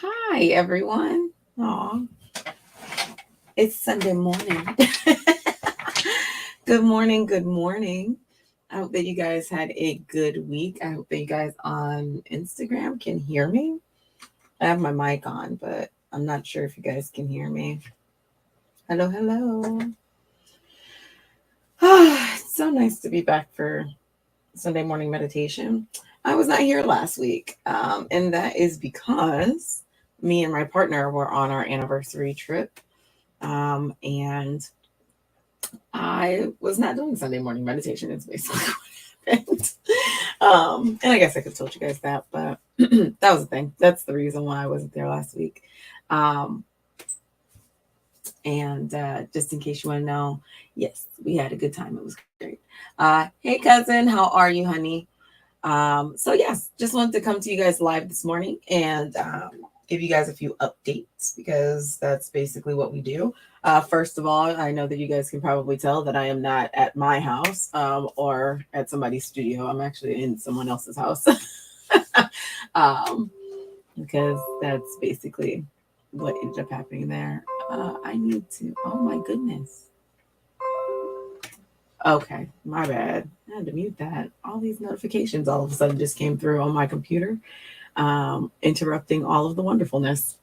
Hi, everyone. Aw, it's Sunday morning. Good morning. Good morning. I hope that you guys had a good week. I hope that you guys on Instagram can hear me. I have my mic on, but I'm not sure if you guys can hear me. Hello, hello. It's so nice to be back for Sunday morning meditation. I was not here last week, and that is because me and my partner were on our anniversary trip. And I was not doing Sunday morning meditation. It's basically what happened. And I guess I could have told you guys that, but that was the thing. That's the reason why I wasn't there last week. Um, and just in case you want to know, yes, we had a good time. It was great. Hey, cousin, how are you, honey? So yes, just wanted to come to you guys live this morning and give you guys a few updates because that's basically what we do. First of all, I know that you guys can probably tell that I am not at my house or at somebody's studio. I'm actually in someone else's house um, because that's basically what ended up happening there. I need to, oh my goodness. Okay, my bad. I had to mute that. All these notifications all of a sudden just came through on my computer, interrupting all of the wonderfulness.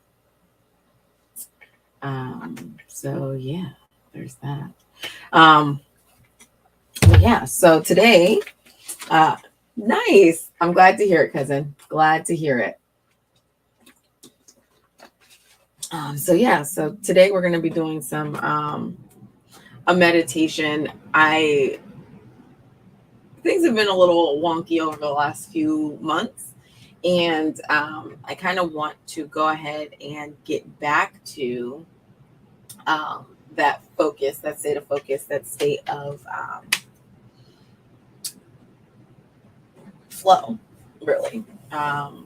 Um, so yeah, there's that. Yeah, so today, uh, nice. I'm glad to hear it, cousin. Glad to hear it. So yeah, so today we're going to be doing some a meditation. I Things have been a little wonky over the last few months, and I kind of want to go ahead and get back to um, that focus, that state of focus, that state of flow, really.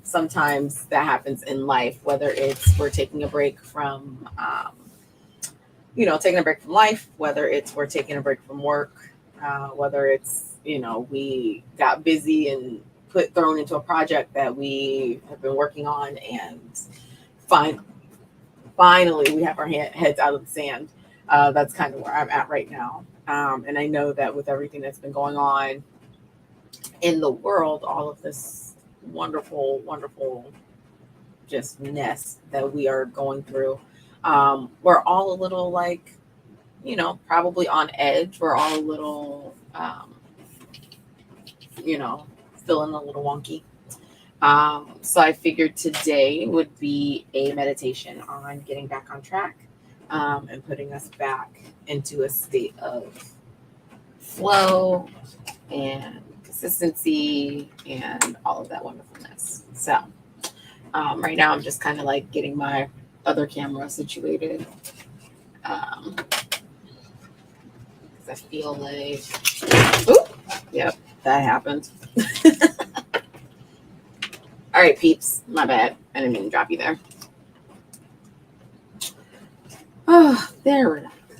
Sometimes that happens in life, whether it's we're taking a break from, taking a break from life, whether it's we're taking a break from work, whether it's, we got busy and put thrown into a project that we have been working on and fin- finally we have our heads out of the sand. That's kind of where I'm at right now. And I know that with everything that's been going on in the world, all of this wonderful, wonderful just mess that we are going through, we're all a little like, probably on edge. We're all a little, you know, feeling a little wonky. So I figured today would be a meditation on getting back on track and putting us back into a state of flow and consistency and all of that wonderfulness. So right now I'm just kind of like getting my other camera situated. 'Cause I feel like, oop, yep, that happened. All right, peeps, my bad. I didn't mean to drop you there. Oh, there it is.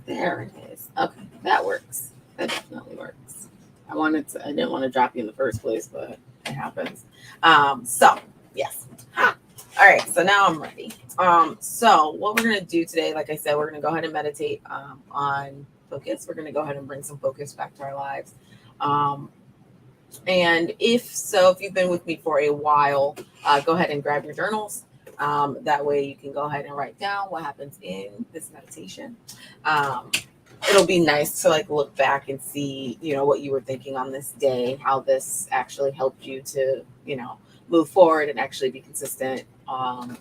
There it is. Okay, that works. That definitely works. I didn't want to drop you in the first place, but it happens. So yes. Ha. All right, so now I'm ready. So what we're gonna do today, like I said, we're gonna go ahead and meditate on focus. We're gonna go ahead and bring some focus back to our lives. Um, and if you've been with me for a while, go ahead and grab your journals. That way you can go ahead and write down what happens in this meditation. Um, it'll be nice to like look back and see, what you were thinking on this day, how this actually helped you to, move forward and actually be consistent,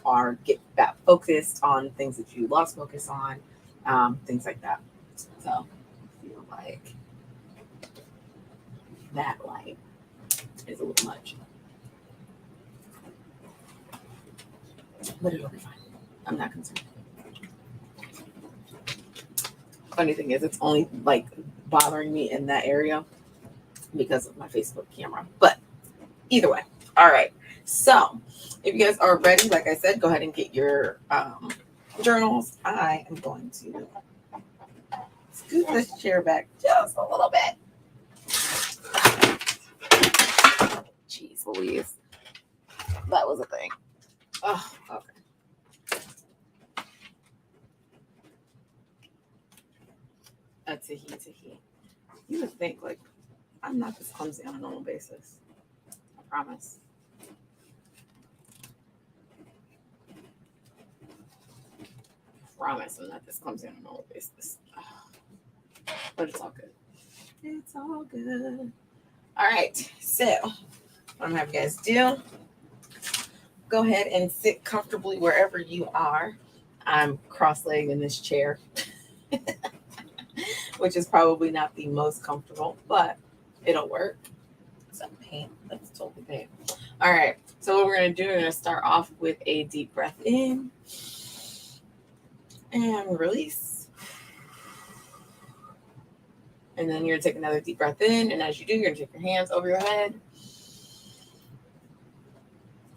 or get back focused on things that you lost focus on, things like that. So I feel like that light is a little much, but it'll be fine. I'm not concerned. Funny thing is, it's only like bothering me in that area because of my Facebook camera. But either way, all right. So if you guys are ready, like I said, go ahead and get your journals. I am going to scoot this chair back just a little bit. Jeez Louise, that was a thing. Oh, okay. A Tahi. You would think, like, I'm not this clumsy on a normal basis. I promise. Promise I'm not this clumsy on a normal basis. But it's all good. It's all good. All right. So, what I'm going to have you guys do, go ahead and sit comfortably wherever you are. I'm cross-legged in this chair, which is probably not the most comfortable, but it'll work. Some pain. That's totally pain. All right. So what we're going to do, we're going to start off with a deep breath in and release. And then you're going to take another deep breath in. And as you do, you're going to take your hands over your head.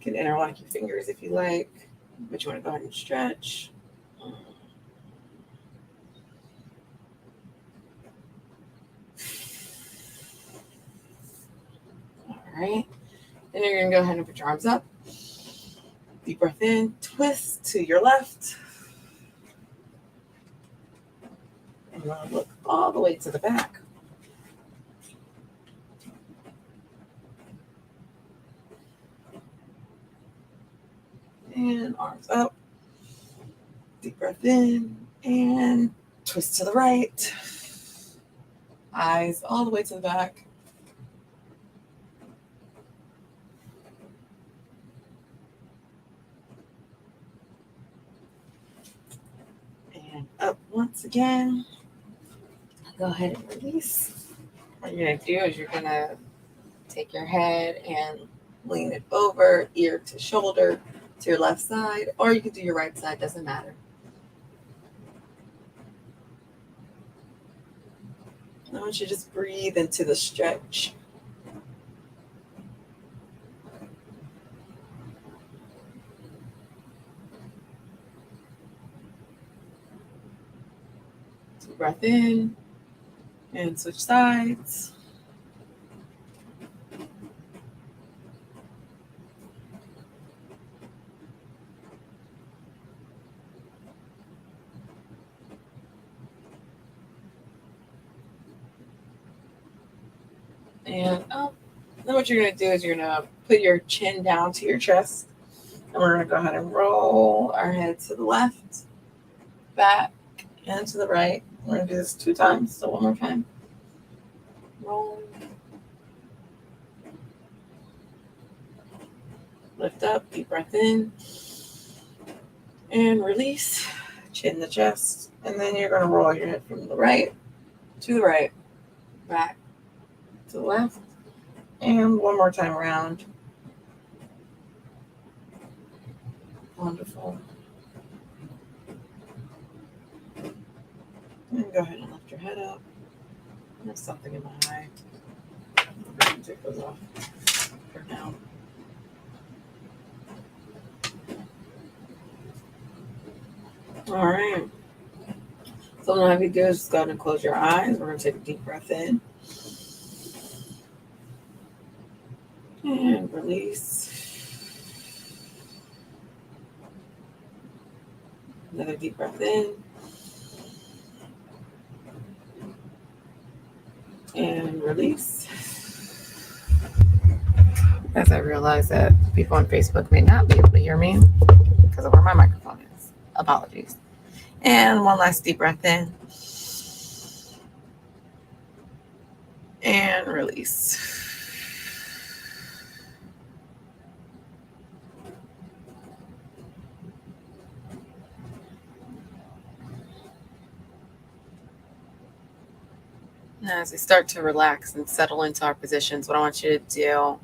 You can interlock your fingers if you like, but you want to go ahead and stretch. All right. Then you're going to go ahead and put your arms up. Deep breath in, twist to your left. And you want to look all the way to the back. And arms up. Deep breath in and twist to the right. Eyes all the way to the back. And up once again. Go ahead and release. What you're going to do is you're going to take your head and lean it over, ear to shoulder, to your left side, or you can do your right side, doesn't matter. I want you to just breathe into the stretch. So breath in and switch sides. And up. Then what you're going to do is you're going to put your chin down to your chest. And we're going to go ahead and roll our head to the left, back, and to the right. We're going to do this 2 times. So one more time. Roll. Lift up, deep breath in. And release. Chin the chest. And then you're going to roll your head from the right to the right, back to the left. And one more time around. Wonderful. And go ahead and lift your head up. There's something in my eye. I'm going to take those off for now. All right. So what I'm going to do is just go ahead and close your eyes. We're going to take a deep breath in. And release. Another deep breath in. And release. As I realize that people on Facebook may not be able to hear me because of where my microphone is. Apologies. And one last deep breath in. And release. Now, as we start to relax and settle into our positions, what I want you to do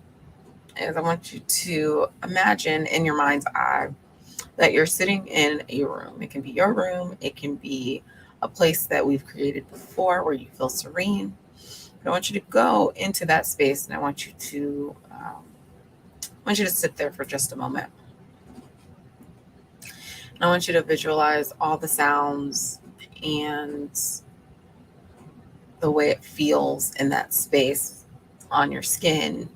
is I want you to imagine in your mind's eye that you're sitting in a room. It can be your room. It can be a place that we've created before where you feel serene. But I want you to go into that space, and I want you to sit there for just a moment. And I want you to visualize all the sounds and the way it feels in that space on your skin.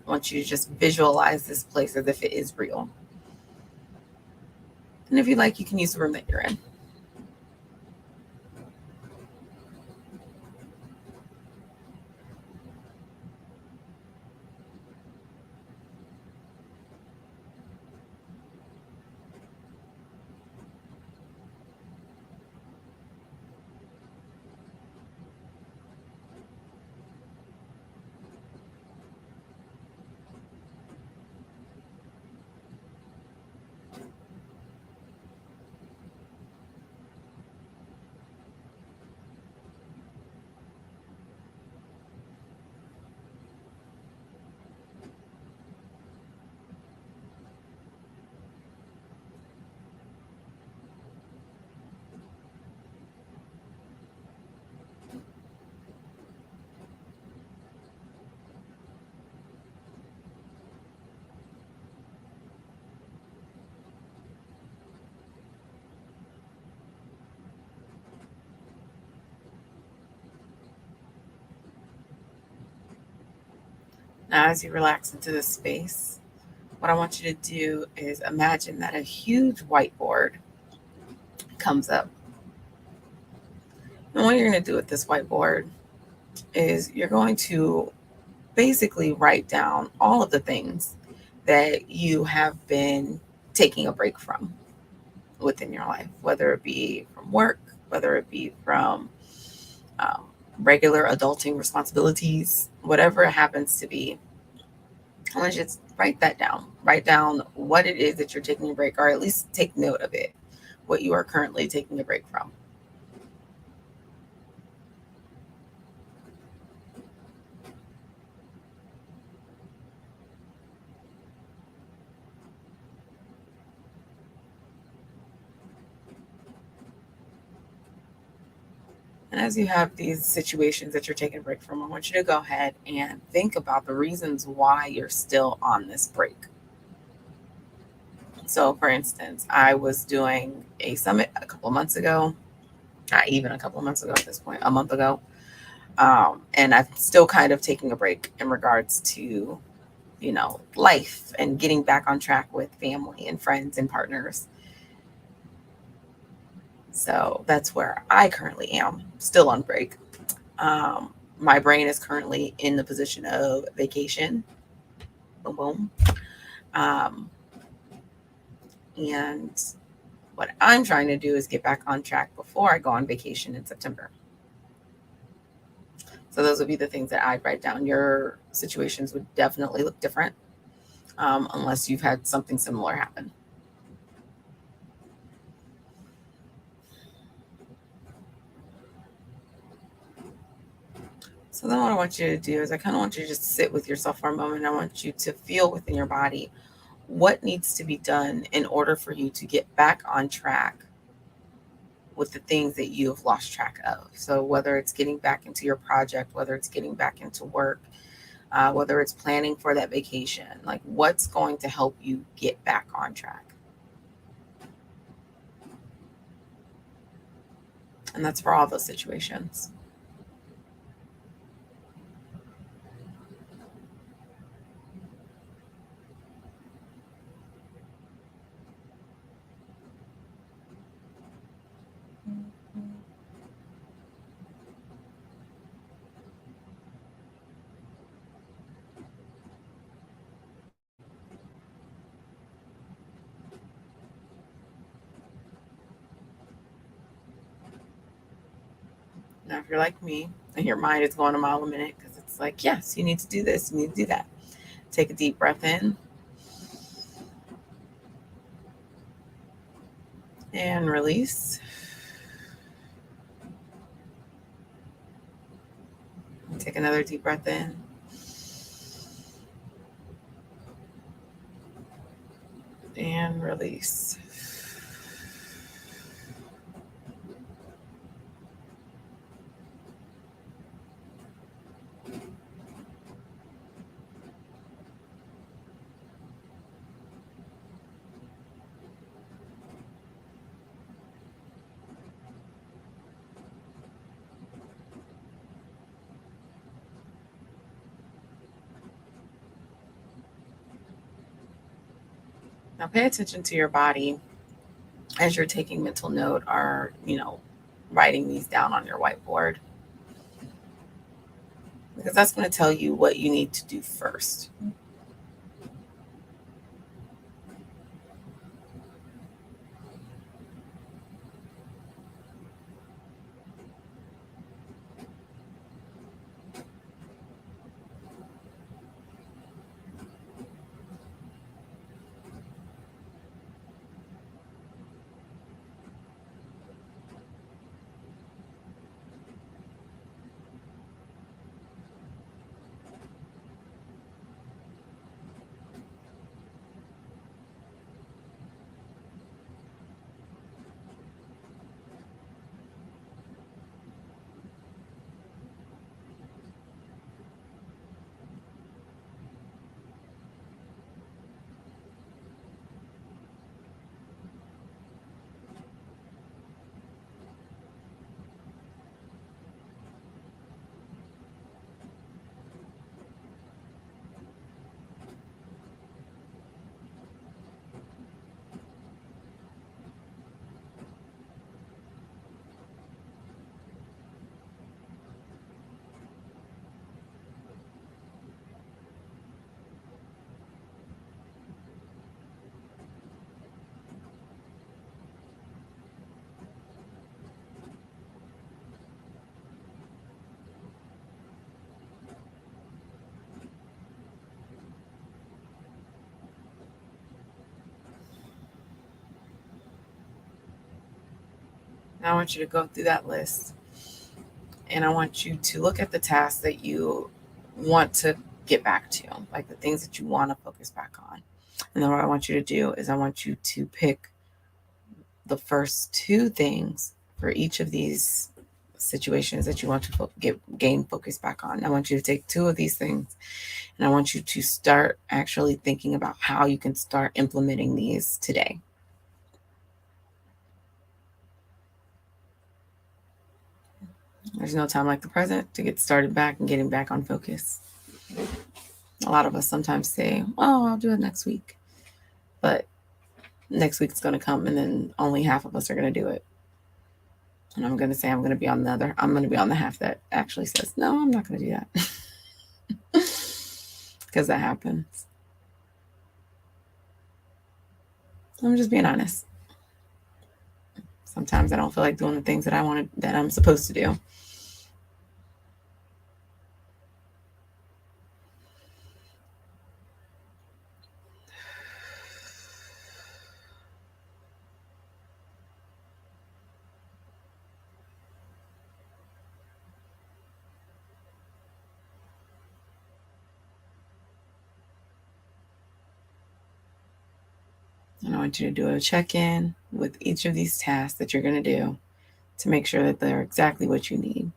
I want you to just visualize this place as if it is real. And if you like, you can use the room that you're in. Now, as you relax into this space, what I want you to do is imagine that a huge whiteboard comes up. And what you're going to do with this whiteboard is you're going to basically write down all of the things that you have been taking a break from within your life, whether it be from work, whether it be from um, regular adulting responsibilities, whatever it happens to be. I want you to just write that down. Write down what it is that you're taking a break, or at least take note of it, what you are currently taking a break from. And as you have these situations that you're taking a break from, I want you to go ahead and think about the reasons why you're still on this break. So, for instance, I was doing a summit a couple of months ago, not even a couple of months ago at this point, a month ago. And I'm still kind of taking a break in regards to, life and getting back on track with family and friends and partners. So that's where I currently am, still on break. My brain is currently in the position of vacation. Boom, boom. Um, and what I'm trying to do is get back on track before I go on vacation in September. So those would be the things that I'd write down. Your situations would definitely look different, unless you've had something similar happen. So then what I want you to do is I kind of want you to just sit with yourself for a moment. I want you to feel within your body what needs to be done in order for you to get back on track with the things that you have lost track of. So whether it's getting back into your project, whether it's getting back into work, whether it's planning for that vacation, like what's going to help you get back on track. And that's for all those situations. Now, if you're like me and your mind is going a mile a minute because it's like, yes, you need to do this, you need to do that. Take a deep breath in and release. Take another deep breath in. And release. Now pay attention to your body as you're taking mental note or, writing these down on your whiteboard, because that's going to tell you what you need to do first. Now I want you to go through that list, and I want you to look at the tasks that you want to get back to, like the things that you want to focus back on. And then what I want you to do is I want you to pick the first two things for each of these situations that you want to gain focus back on. I want you to take two of these things, and I want you to start actually thinking about how you can start implementing these today. There's no time like the present to get started back and getting back on focus. A lot of us sometimes say, oh, I'll do it next week. But next week's going to come, and then only half of us are going to do it. And I'm going to say I'm going to be on the half that actually says, no, I'm not going to do that. Because that happens. I'm just being honest. Sometimes I don't feel like doing the things that I'm supposed to do. And I want you to do a check-in with each of these tasks that you're going to do to make sure that they're exactly what you need.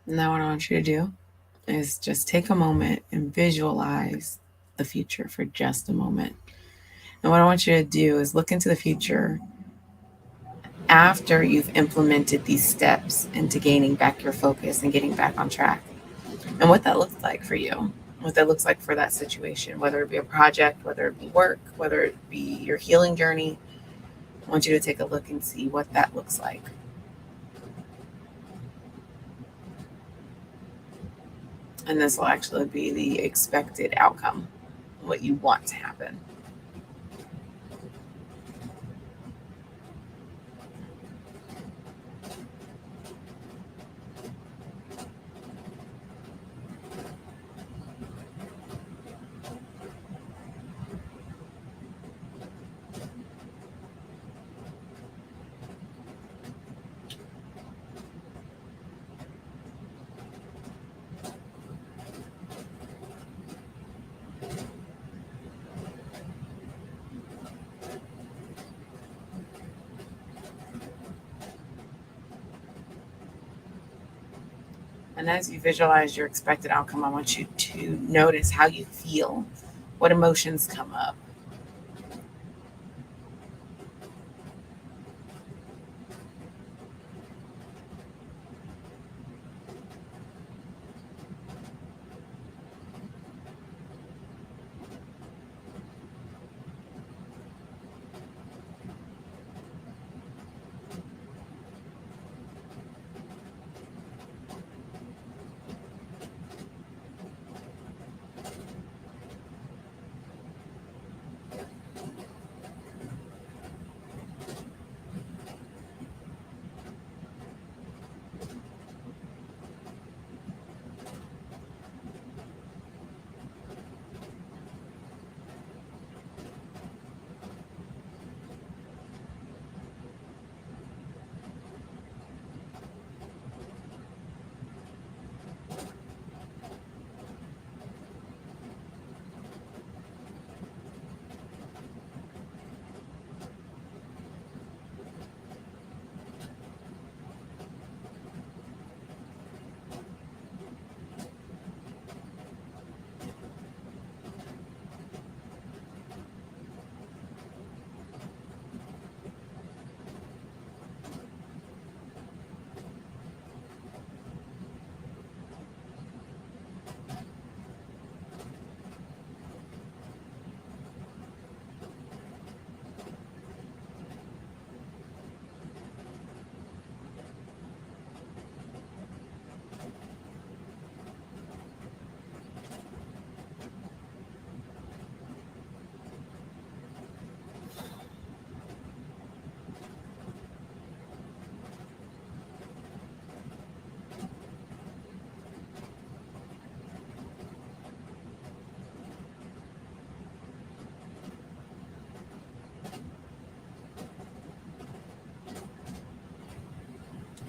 Now, what I want you to do is just take a moment and visualize the future for just a moment. And what I want you to do is look into the future after you've implemented these steps into gaining back your focus and getting back on track, and what that looks like for you, what that looks like for that situation, whether it be a project, whether it be work, whether it be your healing journey. I want you to take a look and see what that looks like. And this will actually be the expected outcome, what you want to happen. And as you visualize your expected outcome, I want you to notice how you feel, what emotions come up.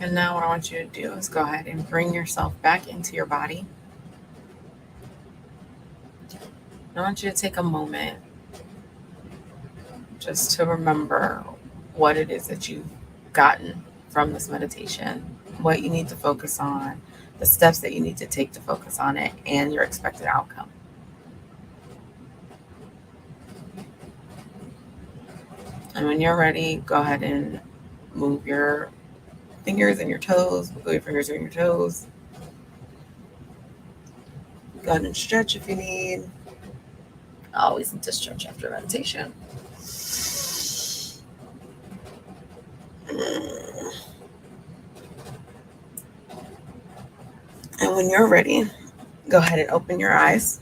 And now, what I want you to do is go ahead and bring yourself back into your body. I want you to take a moment just to remember what it is that you've gotten from this meditation, what you need to focus on, the steps that you need to take to focus on it, and your expected outcome. And when you're ready, go ahead and move your fingers and your toes, wiggle your fingers and your toes. Go ahead and stretch if you need. I always need to stretch after meditation. And when you're ready, go ahead and open your eyes.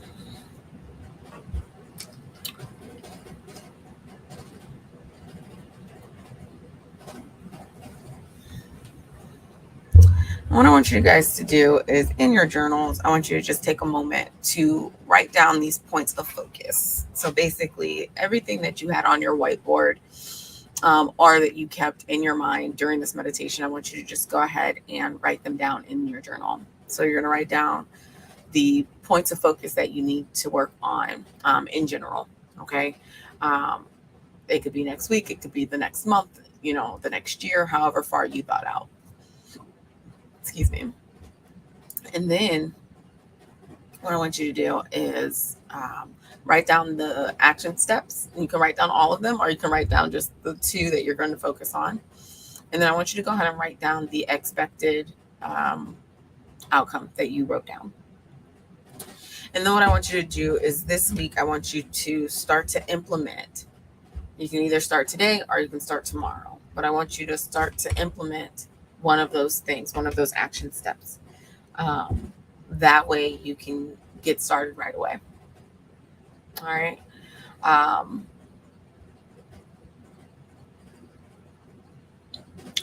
What I want you guys to do is in your journals, I want you to just take a moment to write down these points of focus. So basically, everything that you had on your whiteboard or that you kept in your mind during this meditation, I want you to just go ahead and write them down in your journal. So you're going to write down the points of focus that you need to work on in general. Okay. It could be next week. It could be the next month, the next year, however far you thought out. Excuse me. And then what I want you to do is write down the action steps. You can write down all of them, or you can write down just the two that you're going to focus on. And then I want you to go ahead and write down the expected outcome that you wrote down. And then what I want you to do is this week, I want you to start to implement. You can either start today or you can start tomorrow. But I want you to start to implement one of those things, one of those action steps. That way you can get started right away. All right.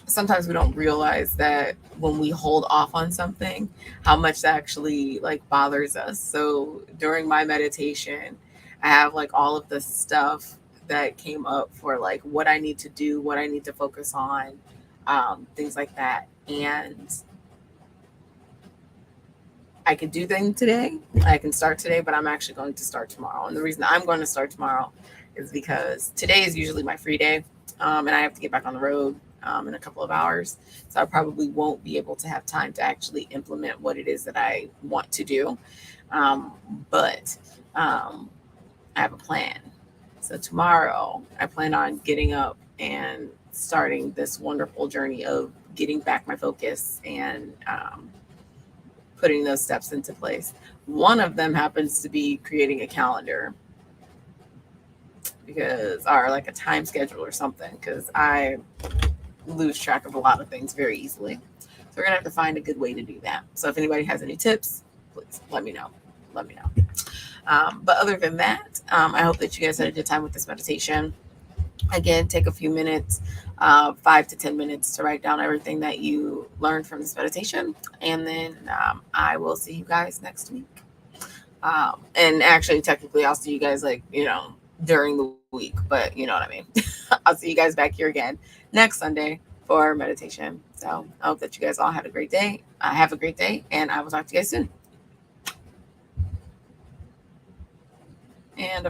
Sometimes we don't realize that when we hold off on something, how much that actually like bothers us. So during my meditation, I have like all of the stuff that came up for like what I need to do, what I need to focus on, things like that. And I could do things today. I can start today, but I'm actually going to start tomorrow. And the reason I'm going to start tomorrow is because today is usually my free day, and I have to get back on the road in a couple of hours. So I probably won't be able to have time to actually implement what it is that I want to do. But I have a plan. So tomorrow I plan on getting up and starting this wonderful journey of getting back my focus and putting those steps into place. One of them happens to be creating a calendar or like a time schedule or something, because I lose track of a lot of things very easily. So we're gonna have to find a good way to do that. So if anybody has any tips, please let me know. But other than that, I hope that you guys had a good time with this meditation. Again, take a few minutes, 5 to 10 minutes to write down everything that you learned from this meditation. And then I will see you guys next week. And actually, technically, I'll see you guys during the week, but you know what I mean. I'll see you guys back here again next Sunday for meditation. So I hope that you guys all had a great day. Have a great day, and I will talk to you guys soon. And